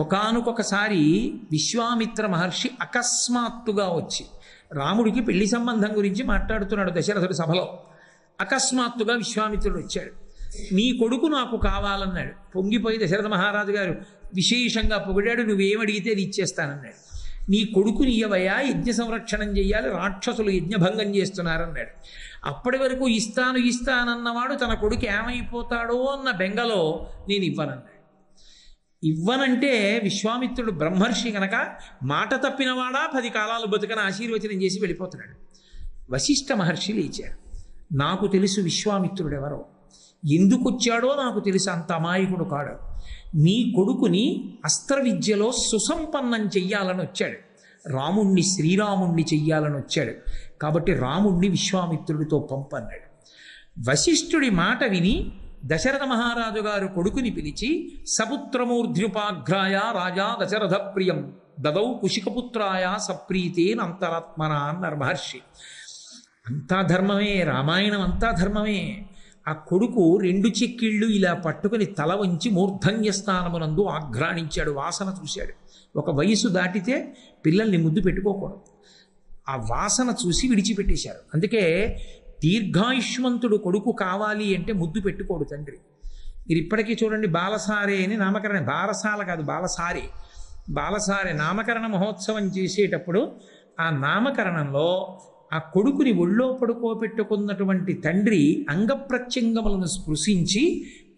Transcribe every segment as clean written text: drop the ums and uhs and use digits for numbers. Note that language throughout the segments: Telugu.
ఒకానొకసారి విశ్వామిత్ర మహర్షి అకస్మాత్తుగా వచ్చి రాముడికి పెళ్లి సంబంధం గురించి మాట్లాడుతున్నాడు దశరథుడి సభలో. అకస్మాత్తుగా విశ్వామిత్రుడు వచ్చాడు. నీ కొడుకు నాకు కావాలన్నాడు. పొంగిపోయి దశరథ మహారాజు గారు విశేషంగా పొగిడాడు. నువ్వేమడిగితే అది ఇచ్చేస్తానన్నాడు. నీ కొడుకుని ఇయ్యవయ్యా, యజ్ఞ సంరక్షణం చెయ్యాలి, రాక్షసులు యజ్ఞభంగం చేస్తున్నారన్నాడు. అప్పటి వరకు ఇస్తానన్నవాడు తన కొడుకు ఏమైపోతాడో అన్న బెంగలో నేను ఇవ్వనన్నాడు. ఇవ్వనంటే విశ్వామిత్రుడు బ్రహ్మర్షి కనుక మాట తప్పినవాడా 10 కాలాలు బతుకని ఆశీర్వచనం చేసి వెళ్ళిపోతున్నాడు. వశిష్ఠ మహర్షి లేచారు. నాకు తెలుసు విశ్వామిత్రుడెవరో, ఎందుకొచ్చాడో నాకు తెలుసు, అంత అమాయకుడు కాడు. నీ కొడుకుని అస్త్ర విద్యలో సుసంపన్నం చెయ్యాలని వచ్చాడు. రాముణ్ణి శ్రీరాముణ్ణి చెయ్యాలని వచ్చాడు. కాబట్టి రాముణ్ణి విశ్వామిత్రుడితో పంపన్నాడు. వశిష్ఠుడి మాట విని దశరథ మహారాజు గారు కొడుకుని పిలిచి సపుత్రమూర్ధ్యుపాఘ్రాయ రాజా దశరథ ప్రియం దదౌ కుశికపుత్రాయ సప్రీతేన్ అంతరాత్మన అన్నారు మహర్షి. అంతా ధర్మమే, రామాయణం అంతా ధర్మమే. ఆ కొడుకు 2 చెక్కిళ్ళు ఇలా పట్టుకుని తల వంచి మూర్ధన్య స్థానమునందు ఆఘ్రాణించాడు. వాసన చూశాడు. ఒక వయసు దాటితే పిల్లల్ని ముద్దు పెట్టుకోకూడదు. ఆ వాసన చూసి విడిచిపెట్టేశారు. అందుకే దీర్ఘాయుష్మంతుడు కొడుకు కావాలి అంటే ముద్దు పెట్టుకోడు తండ్రి. మీరు ఇప్పటికీ చూడండి, బాలసారే అని నామకరణ, బాలసాల కాదు బాలసారే, బాలసారే నామకరణ మహోత్సవం చేసేటప్పుడు ఆ నామకరణంలో ఆ కొడుకుని ఒళ్ళో పడుకోబెట్టుకున్నటువంటి తండ్రి అంగప్రత్యంగములను స్పృశించి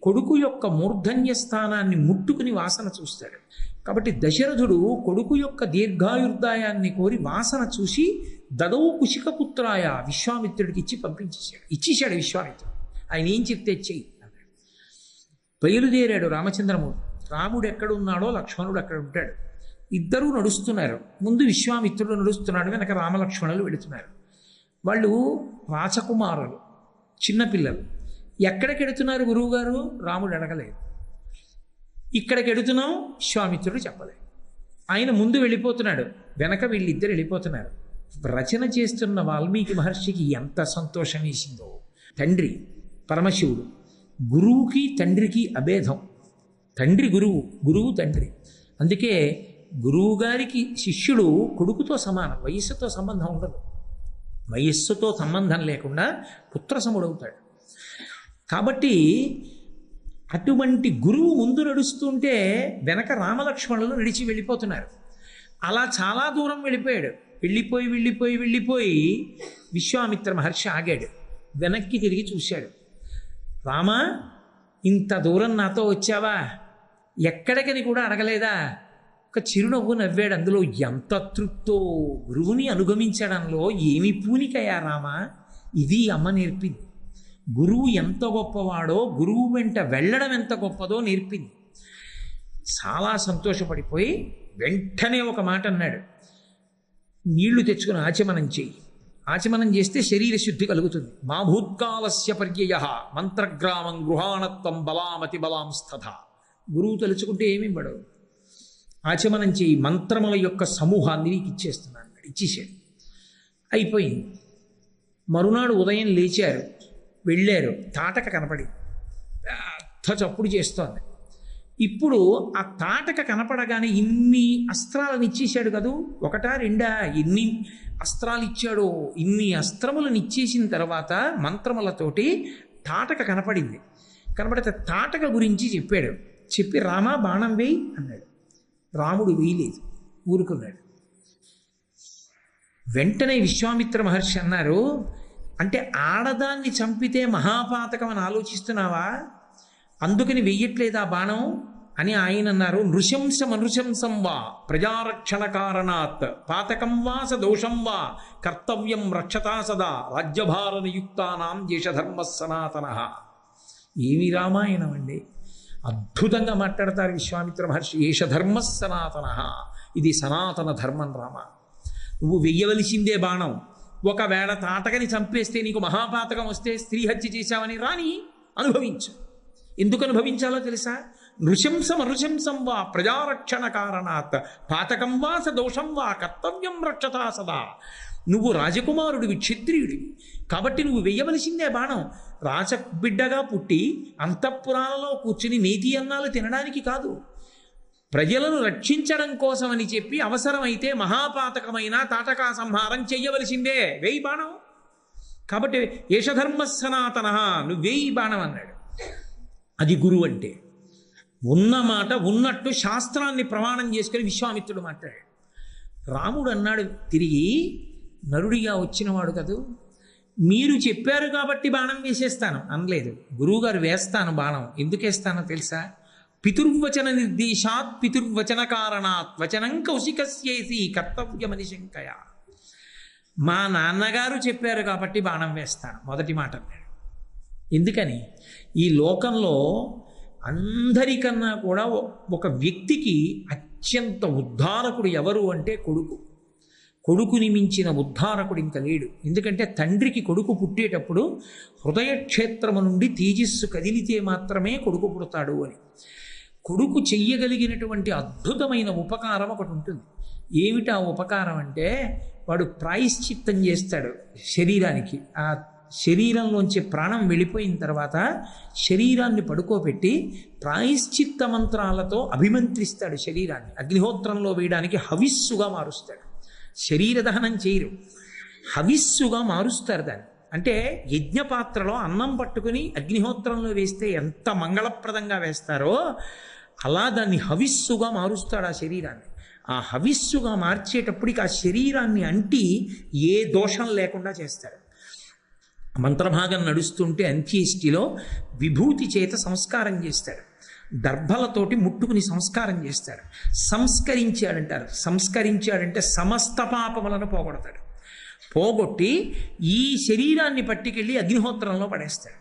కొడుకు యొక్క మూర్ధన్య స్థానాన్ని ముట్టుకుని వాసన చూస్తాడు. కాబట్టి దశరథుడు కొడుకు యొక్క దీర్ఘాయుర్దాయాన్ని కోరి వాసన చూసి దదౌ కుశికపుత్రాయ విశ్వామిత్రుడికి ఇచ్చేశాడు విశ్వామిత్రుడు. ఆయన ఏం చెప్తే చెయ్యి అన్నాడు. బయలుదేరాడు రామచంద్రమూర్తి. రాముడు ఎక్కడున్నాడో లక్ష్మణుడు అక్కడ ఉంటాడు. ఇద్దరూ నడుస్తున్నారు. ముందు విశ్వామిత్రుడు నడుస్తున్నాడు, వెనక రామలక్ష్మణులు వెళుతున్నారు. వాళ్ళు రాచకుమారులు, చిన్నపిల్లలు. ఎక్కడికి ఎడుతున్నారు గురువుగారు? రాముడు అడగలేదు. ఇక్కడికి ఎడుతున్నాం విశ్వామిత్రుడు చెప్పలేదు. ఆయన ముందు వెళ్ళిపోతున్నాడు, వెనక వీళ్ళిద్దరు వెళ్ళిపోతున్నారు. రచన చేస్తున్న వాల్మీకి మహర్షికి ఎంత సంతోషం వేసిందో. తండ్రి పరమశివుడు, గురువుకి తండ్రికి అభేదం. తండ్రి గురువు, గురువు తండ్రి. అందుకే గురువు గారికి శిష్యుడు కొడుకుతో సమానం. వయస్సుతో సంబంధం ఉండదు. వయస్సుతో సంబంధం లేకుండా పుత్రసముడవుతాడు. కాబట్టి అటువంటి గురువు ముందు నడుస్తుంటే వెనక రామలక్ష్మణులు నడిచి వెళ్ళిపోతున్నారు. అలా చాలా దూరం వెళ్ళిపోయాడు. వెళ్ళిపోయి విశ్వామిత్ర మహర్షి ఆగాడు. వెనక్కి తిరిగి చూశాడు. రామా, ఇంత దూరం నాతో వచ్చావా? ఎక్కడికని కూడా అడగలేదా? ఒక చిరునవ్వు నవ్వాడు. అందులో ఎంత తృప్తో! గురువుని అనుగమించడంలో ఏమి పూనికయా రామా? ఇది అమ్మ నేర్పింది. గురువు ఎంత గొప్పవాడో, గురువు వెంట వెళ్ళడం ఎంత గొప్పదో నేర్పింది. చాలా సంతోషపడిపోయి వెంటనే ఒక మాట అన్నాడు. నీళ్లు తెచ్చుకుని ఆచమనం చెయ్యి. ఆచమనం చేస్తే శరీర శుద్ధి కలుగుతుంది. మా భూత్కాలస్య పర్యయ మంత్రగ్రామం గృహాణత్వం బలామతి బలాంస్తథ. గురువు తలుచుకుంటే ఏమీ పడవు. ఆచమనం చేయి, మంత్రముల యొక్క సమూహాన్ని నీకు ఇచ్చేస్తున్నాను అన్నాడు. ఇచ్చేసాడు. అయిపోయింది. మరునాడు ఉదయం లేచారు, వెళ్ళారు. తాటక కనపడి పెద్ద చప్పుడు చేస్తోంది. ఇప్పుడు ఆ తాటక కనపడగానే ఇన్ని అస్త్రాలను ఇచ్చేశాడు కదూ, ఒకటా రెండా, ఎన్ని అస్త్రాలు ఇచ్చాడో. ఇన్ని అస్త్రములను ఇచ్చేసిన తర్వాత మంత్రములతోటి తాటక కనపడింది. కనపడితే తాటక గురించి చెప్పాడు. చెప్పి రామా బాణం వేయి అన్నాడు. రాముడు వేయలేదు, ఊరుకున్నాడు. వెంటనే విశ్వామిత్ర మహర్షి అన్నారు, అంటే ఆడదాన్ని చంపితే మహాపాతకం అని ఆలోచిస్తున్నావా? అందుకని వెయ్యట్లేదా బాణం అని ఆయన అన్నారు. నృశంసం వా ప్రజారక్షణ కారణాత్ పాతకం వా స దోషం వా కర్తవ్యం రక్షతా సదా రాజ్యభారనియుక్తానాం దేశధర్మ సనాతన. ఏమి రామాయణం అండి! అద్భుతంగా మాట్లాడతారు విశ్వామిత్ర మహర్షి. ఏష ధర్మ సనాతన, ఇది సనాతన ధర్మం రామ. నువ్వు వెయ్యవలసిందే బాణం. ఒకవేళ తాటకని చంపేస్తే నీకు మహాపాతకం వస్తే స్త్రీ హత్య చేశావని రాని అనుభవించు. ఎందుకు అనుభవించాలో తెలుసా? నృశంసం వా ప్రజారక్షణ కారణాత్ పాతకం వా స దోషం వా కర్తవ్యం రక్షతా సదా. నువ్వు రాజకుమారుడివి, క్షత్రియుడివి, కాబట్టి నువ్వు వెయ్యవలసిందే బాణం. రాజబిడ్డగా పుట్టి అంతఃపురాలలో కూర్చుని నేతి అన్నాలు తినడానికి కాదు. ప్రజలను రక్షించడం కోసమని చెప్పి అవసరమైతే మహాపాతకమైన తాటకా సంహారం చెయ్యవలసిందే, వేయి బాణం. కాబట్టి ఏషధర్మ సనాతన, నువ్వు వేయి బాణం అన్నాడు. అది గురువు అంటే. ఉన్న మాట ఉన్నట్టు శాస్త్రాన్ని ప్రమాణం చేసుకుని విశ్వామిత్రుడు మాట్లాడాడు. రాముడు అన్నాడు తిరిగి, నరుడిగా వచ్చినవాడు కదూ, మీరు చెప్పారు కాబట్టి బాణం వేసేస్తాను అనలేదు. గురువుగారు వేస్తాను బాణం. ఎందుకు వేస్తానో తెలుసా? పితుర్వచన నిర్దేశాత్ పితుర్వచన కారణాత్ వచనం కౌశికస్యేసి కర్తవ్యమని శంకయ. మా నాన్నగారు చెప్పారు కాబట్టి బాణం వేస్తాను, మొదటి మాట అన్నాడు. ఎందుకని? ఈ లోకంలో అందరికన్నా కూడా ఒక వ్యక్తికి అత్యంత ఉద్ధారకుడు ఎవరు అంటే కొడుకు. కొడుకుని మించిన ఉద్ధారకుడు ఇంకా లేడు. ఎందుకంటే తండ్రికి కొడుకు పుట్టేటప్పుడు హృదయక్షేత్రము నుండి తేజస్సు కదిలితే మాత్రమే కొడుకు పుడతాడు అని. కొడుకు చెయ్యగలిగినటువంటి అద్భుతమైన ఉపకారం ఒకటి ఉంటుంది. ఏమిటా ఉపకారం అంటే, వాడు ప్రాయశ్చిత్తం చేస్తాడు శరీరానికి. ఆ శరీరంలోంచి ప్రాణం వెళ్ళిపోయిన తర్వాత శరీరాన్ని పడుకోబెట్టి ప్రాయశ్చిత్త మంత్రాలతో అభిమంత్రిస్తాడు శరీరాన్ని. అగ్నిహోత్రంలో వేయడానికి హవిస్సుగా మారుస్తాడు. శరీర దహనం చేయరు, హవిస్సుగా మారుస్తారు దాన్ని. అంటే యజ్ఞపాత్రలో అన్నం పట్టుకుని అగ్నిహోత్రంలో వేస్తే ఎంత మంగళప్రదంగా వేస్తారో అలా దాన్ని హవిస్సుగా మారుస్తాడు ఆ శరీరాన్ని. ఆ హవిస్సుగా మార్చేటప్పటికి ఆ శరీరాన్ని అంటి ఏ దోషం లేకుండా చేస్తాడు. మంత్రభాగం నడుస్తుంటే అంత్యేష్టిలో విభూతి చేత సంస్కారం చేస్తాడు. దర్భలతోటి ముట్టుకుని సంస్కారం చేస్తాడు. సంస్కరించాడంటారు. సంస్కరించాడంటే సమస్త పాపములను పోగొడతాడు. పోగొట్టి ఈ శరీరాన్ని పట్టుకెళ్ళి అగ్నిహోత్రంలో పడేస్తాడు.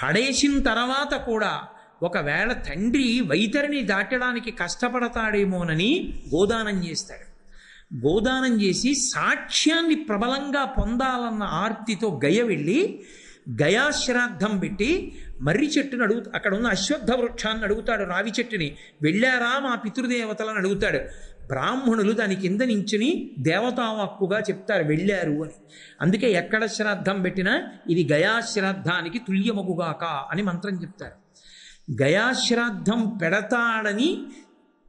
పడేసిన తర్వాత కూడా ఒకవేళ తండ్రి వైతరిని దాటడానికి కష్టపడతాడేమోనని గోదానం చేస్తాడు. గోదానం చేసి సాక్ష్యాన్ని ప్రబలంగా పొందాలన్న ఆర్తితో గయ వెళ్ళి గయాశ్రాద్ధం పెట్టి మర్రి చెట్టును అక్కడ ఉన్న అశ్వత్థ వృక్షాన్ని అడుగుతాడు. రావి చెట్టుని వెళ్ళారా మా పితృదేవతలను అడుగుతాడు. బ్రాహ్మణులు దాని కింద నించుని దేవతావాక్కుగా చెప్తారు వెళ్ళారు అని. అందుకే ఎక్కడ శ్రాద్ధం పెట్టినా ఇది గయాశ్రాద్ధానికి తుల్యమగుగాక అని మంత్రం చెప్తారు. గయాశ్రాద్ధం పెడతాడని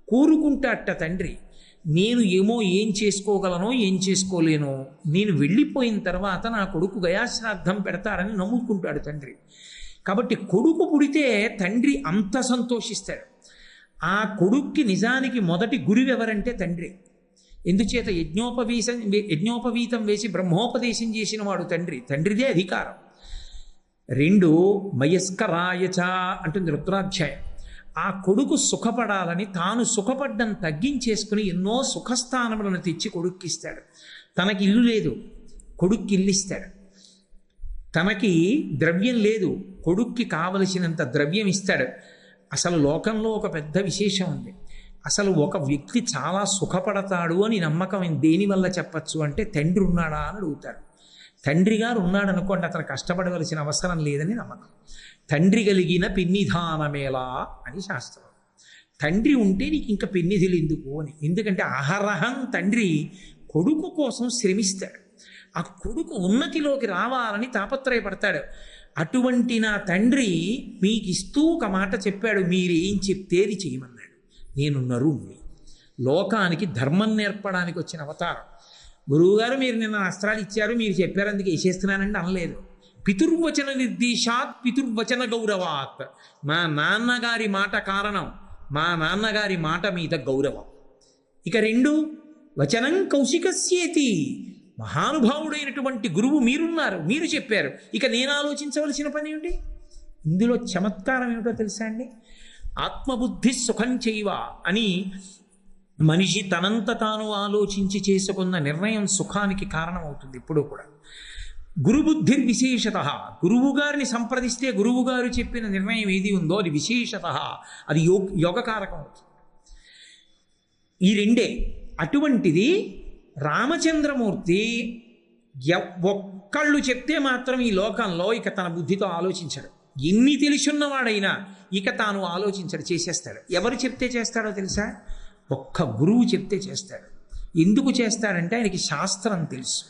కోరుకుంటాట తండ్రి. నేను ఏం చేసుకోగలనో ఏం చేసుకోలేనో, నేను వెళ్ళిపోయిన తర్వాత నా కొడుకు గయాశ్రాద్ధం పెడతాడని నమ్ముకుంటాడు తండ్రి. కాబట్టి కొడుకు పుడితే తండ్రి అంత సంతోషిస్తాడు. ఆ కొడుక్కి నిజానికి మొదటి గురువు ఎవరంటే తండ్రి. ఎందుచేత యజ్ఞోపవీతం వేసి బ్రహ్మోపదేశం చేసిన వాడు తండ్రి. తండ్రిదే అధికారం. 2 మయస్కరాయచ అంటుంది రుద్రాధ్యాయం. ఆ కొడుకు సుఖపడాలని తాను సుఖపడ్డం తగ్గించేసుకుని ఎన్నో సుఖస్థానములను తెచ్చి కొడుక్కిస్తాడు. తనకి ఇల్లు లేదు, కొడుక్కి ఇల్లు ఇస్తాడు. తనకి ద్రవ్యం లేదు, కొడుక్కి కావలసినంత ద్రవ్యం ఇస్తాడు. అసలు లోకంలో ఒక పెద్ద విశేషం ఉంది. అసలు ఒక వ్యక్తి చాలా సుఖపడతాడు అని నమ్మకం దేనివల్ల చెప్పచ్చు అంటే తండ్రి ఉన్నాడా అని అడుగుతారు. తండ్రి గారు ఉన్నాడు అనుకోండి, అతను కష్టపడవలసిన అవసరం లేదని నమ్మకం. తండ్రి కలిగిన పెన్నిధానమేలా అని శాస్త్రం. తండ్రి ఉంటే నీకు ఇంకా పెన్నిధులు ఎందుకు అని. ఎందుకంటే అహరహం తండ్రి కొడుకు కోసం శ్రమిస్తాడు. ఆ కొడుకు ఉన్నతిలోకి రావాలని తాపత్రయపడతాడు. అటువంటి నా తండ్రి మీకు ఇస్తూ ఒక మాట చెప్పాడు, మీరేం చెప్తేది చేయమన్నాడు. నేను నరుణ్ణి, లోకానికి ధర్మం నేర్పడానికి వచ్చిన అవతారం. గురువుగారు మీరు నిన్న అస్త్రాలు ఇచ్చారు, మీరు చెప్పారు అందుకే వేసేస్తున్నానండి అనలేదు. పితుర్వచన నిర్దేశాత్ పితుర్వచన గౌరవాత్. మా నాన్నగారి మాట కారణం, మా నాన్నగారి మాట మీద గౌరవం. ఇక 2 వచనం కౌశికస్యేతి. మహానుభావుడైనటువంటి గురువు మీరున్నారు, మీరు చెప్పారు, ఇక నేను ఆలోచించవలసిన పని ఏమిటి? ఇందులో చమత్కారం ఏమిటో తెలుసా అండి? ఆత్మబుద్ధి సుఖం చేయవ అని మనిషి తనంత తాను ఆలోచించి చేసుకున్న నిర్ణయం సుఖానికి కారణమవుతుంది ఎప్పుడూ కూడా. గురుబుద్ధి విశేషత. గురువుగారిని సంప్రదిస్తే గురువుగారు చెప్పిన నిర్ణయం ఏది ఉందో అది విశేషత, అది యోగకారకం అవుతుంది. ఈ 2. అటువంటిది రామచంద్రమూర్తి ఒక్కళ్ళు చెప్తే మాత్రం ఈ లోకంలో ఇక తన బుద్ధితో ఆలోచించడు. ఎన్ని తెలుసున్నవాడైనా ఇక తాను ఆలోచించడు, చేసేస్తాడు. ఎవరు చెప్తే చేస్తాడో తెలుసా? ఒక్క గురువు చెప్తే చేస్తాడు. ఎందుకు చేస్తాడంటే ఆయనకి శాస్త్రం తెలుసు.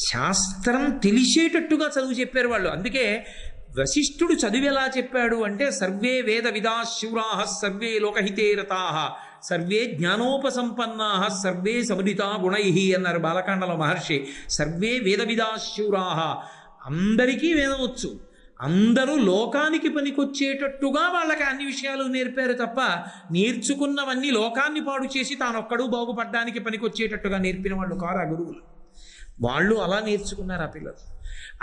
శాస్త్రం తెలిసేటట్టుగా చదువు చెప్పారు వాళ్ళు. అందుకే వశిష్ఠుడు చదివేలా చెప్పాడు అంటే సర్వే వేద విదా శూరాః సర్వే లోకహితే రతాః సర్వే జ్ఞానోపసంపన్నాః సర్వే సమృతా గుణైః అన్నారు బాలకాండలో మహర్షి. సర్వే వేద విదా శూరాః, అందరికీ వేదం వచ్చు, అందరూ లోకానికి పనికొచ్చేటట్టుగా వాళ్ళకి అన్ని విషయాలు నేర్పారు తప్ప నేర్చుకున్నవన్నీ లోకాన్ని పాడు చేసి తానొక్కడూ బాగుపడ్డానికి పనికొచ్చేటట్టుగా నేర్పిన వాళ్ళు కారు ఆ గురువులు. వాళ్ళు అలా నేర్చుకున్నారు ఆ పిల్లలు.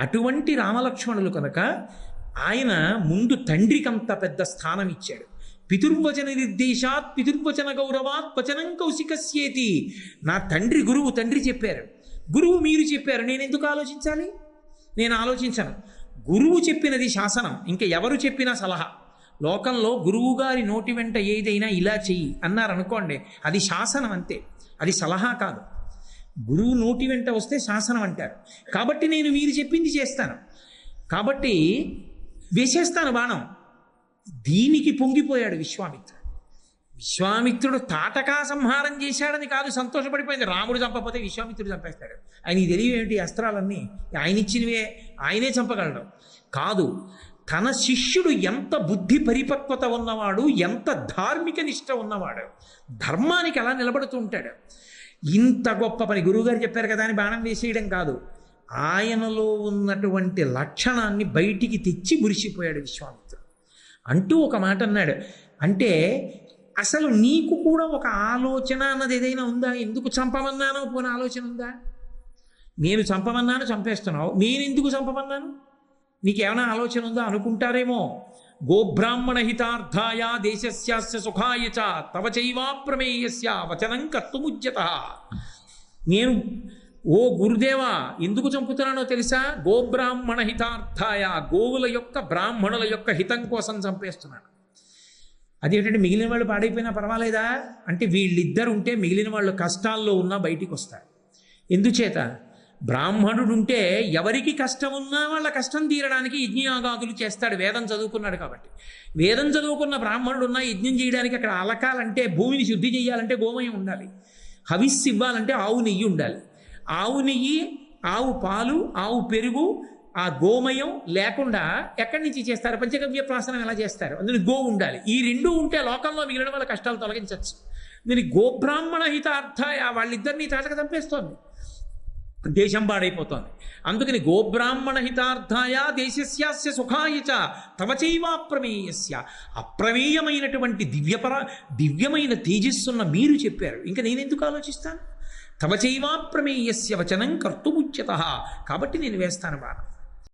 అటువంటి రామలక్ష్మణులు కనుక ఆయన ముందు తండ్రికి అంత పెద్ద స్థానం ఇచ్చాడు. పితుర్వచన నిర్దేశాత్ పితుర్వచన గౌరవాత్ వచనం కౌశికస్యేతి. నా తండ్రి గురువు, తండ్రి చెప్పారు, గురువు మీరు చెప్పారు, నేను ఎందుకు ఆలోచించాలి? నేను ఆలోచించను. గురువు చెప్పినది శాసనం, ఇంకా ఎవరు చెప్పినా సలహా. లోకంలో గురువు గారి నోటి వెంట ఏదైనా ఇలా చెయ్యి అన్నారనుకోండి, అది శాసనం అంతే, అది సలహా కాదు. గురువు నోటి వెంట వస్తే శాసనం అంటారు. కాబట్టి నేను మీరు చెప్పింది చేస్తాను, కాబట్టి వేసేస్తాను బాణం. దీనికి పొంగిపోయాడు విశ్వామిత్రుడు. విశ్వామిత్రుడు తాటకా సంహారం చేశాడని కాదు సంతోషపడిపోయింది. రాముడు చంపకపోతే విశ్వామిత్రుడు చంపేస్తాడు. ఆయనకి తెలియవేంటి అస్త్రాలన్నీ, ఆయన ఇచ్చినవే, ఆయనే చంపగలడు కాదు. తన శిష్యుడు ఎంత బుద్ధి పరిపక్వత ఉన్నవాడు, ఎంత ధార్మిక నిష్ట ఉన్నవాడు, ధర్మానికి ఎలా నిలబడుతూ ఉంటాడు. ఇంత గొప్ప పని గురువుగారు చెప్పారు కదా అని బాణం వేసేయడం కాదు, ఆయనలో ఉన్నటువంటి లక్షణాన్ని బయటికి తెచ్చి మురిసిపోయాడు విశ్వామిత్రుడు. అంటూ ఒక మాట అన్నాడు, అంటే అసలు నీకు కూడా ఒక ఆలోచన అన్నది ఏదైనా ఉందా? ఎందుకు చంపమన్నానో పోనీ ఆలోచన ఉందా? నేను చంపమన్నాను, చంపేస్తున్నావు, నేను ఎందుకు చంపమన్నాను, నీకేమైనా ఆలోచన ఉందా? అనుకుంటారేమో. గోబ్రాహ్మణ హితార్థాయ దేశస్యాస్య సుఖాయ చ తవ చైవాప్రమేయస్య వచనం కర్తుముజ్యతః. నేను ఓ గురుదేవా ఎందుకు చంపుతున్నానో తెలుసా? గోబ్రాహ్మణ హితార్థాయ, గోవుల యొక్క బ్రాహ్మణుల యొక్క హితం కోసం చంపేస్తున్నాను. అదేంటంటే మిగిలిన వాళ్ళు పాడైపోయినా పర్వాలేదా అంటే, వీళ్ళిద్దరు ఉంటే మిగిలిన వాళ్ళు కష్టాల్లో ఉన్నా బయటికి వస్తారు. ఎందుచేత? బ్రాహ్మణుడు ఉంటే ఎవరికి కష్టం ఉన్నా వాళ్ళ కష్టం తీరడానికి యజ్ఞయాగాదులు చేస్తాడు, వేదం చదువుకున్నాడు కాబట్టి. వేదం చదువుకున్న బ్రాహ్మణుడు ఉన్నా యజ్ఞం చేయడానికి అక్కడ అలకాలంటే, భూమిని శుద్ధి చేయాలంటే గోమయం ఉండాలి, హవిస్సు ఇవ్వాలంటే ఆవు నెయ్యి ఉండాలి. ఆవు నెయ్యి, ఆవు పాలు, ఆవు పెరుగు, ఆ గోమయం లేకుండా ఎక్కడి నుంచి చేస్తారు? పంచగవ్య ప్రాసనం ఎలా చేస్తారు? అందులో గో ఉండాలి. ఈ రెండు ఉంటే లోకంలో మిగిలిన వాళ్ళ కష్టాలు తొలగించవచ్చు. దీని గోబ్రాహ్మణ హితార్థాయ, వాళ్ళిద్దరినీ తాటక చంపేస్తోంది, దేశం పాడైపోతోంది. అందుకని గోబ్రాహ్మణ హితార్థాయ దేశస్యాస్య సుఖాయ చ తవ చైవాప్రమేయస్య, అప్రమేయమైనటువంటి దివ్యమైన తేజస్సున్న మీరు చెప్పారు, ఇంకా నేనెందుకు ఆలోచిస్తాను? తవ చైవాప్రమేయస్య వచనం కర్తుముచ్యతః, కాబట్టి నేను వేస్తాను బాణం.